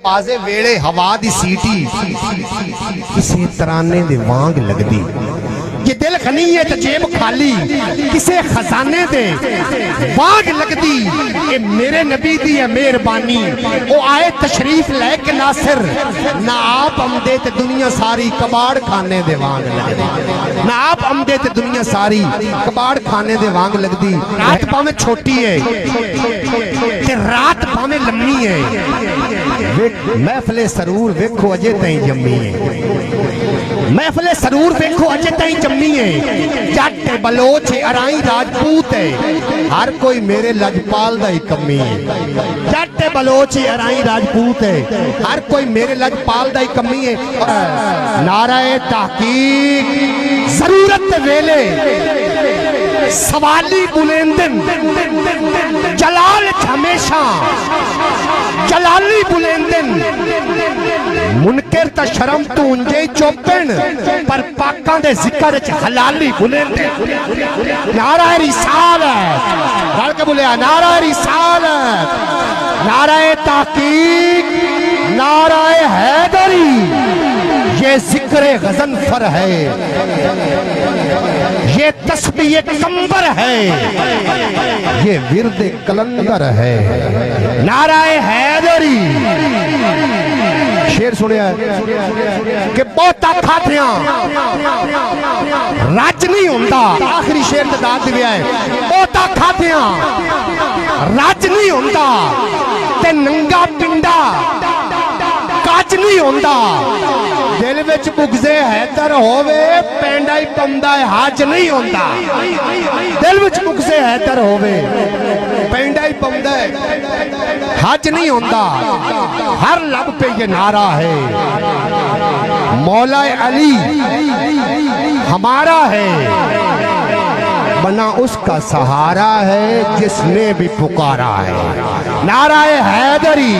بازے ویڑے ہوا دی سیٹی کسے ترانے دے وانگ لگ دی یہ دل غنی ہے تے جیب خالی کسے خزانے دے وانگ لگ دی اے میرے نبی دی ہے مہربانی او آئے تشریف لے کے ناصر نہ آپ آمدے تے دنیا ساری کباڑ کھانے دے وانگ لگ دی نہ آپ آمدے تے دنیا ساری کباڑ کھانے دے وانگ لگ دی رات پاویں چھوٹی ہے تے رات پاویں لمبی ہے محفل سرور ویکھو اجے تائیں جمی ہے محفل سرور ویکھو اجے تائیں جمی ہے جٹ بلوچ ارائیں راجپوت ہے ہر کوئی میرے لجپال دا ہی کمی ہے جٹ بلوچ ارائیں راجپوت ہے ہر کوئی میرے لجپال دا ہی کمی ہے نعرہ تحقیق ضرورت ویلے سوالی بلندن جلال ہمیشہ جلالی بلندن منکر تا شرم تو انجے چوپن پر پاکان دے ذکر حلالی بلندن نعرہ رسالت بھر کے بولے نعرہ رسالت نعرہ تحقیق نعرہ حیدری یہ ذکر غضنفر ہے یہ تسبیح کمبر ہے یہ ورد کلندر ہے نعرہ حیدری شیر سنیا کہ بہتا کھاتیاں راج نہیں ہوندہ آخری شیر تداد دیا ہے بہتا کھاتیاں راج نہیں ہوندہ تے ننگا پنڈا کاج نہیں ہوندہ دل وچ بغضے حیدر ہووے پینڈا ہی پمدا ہے حاج نہیں ہوندہ دل وچ بغضے حیدر ہووے پینڈا ہی پمدا ہے حاج نہیں ہوندہ ہر لب پہ یہ نعرہ ہے مولا علی ہمارا ہے بنا اس کا سہارا ہے جس نے بھی پکارا ہے نعرہ حیدری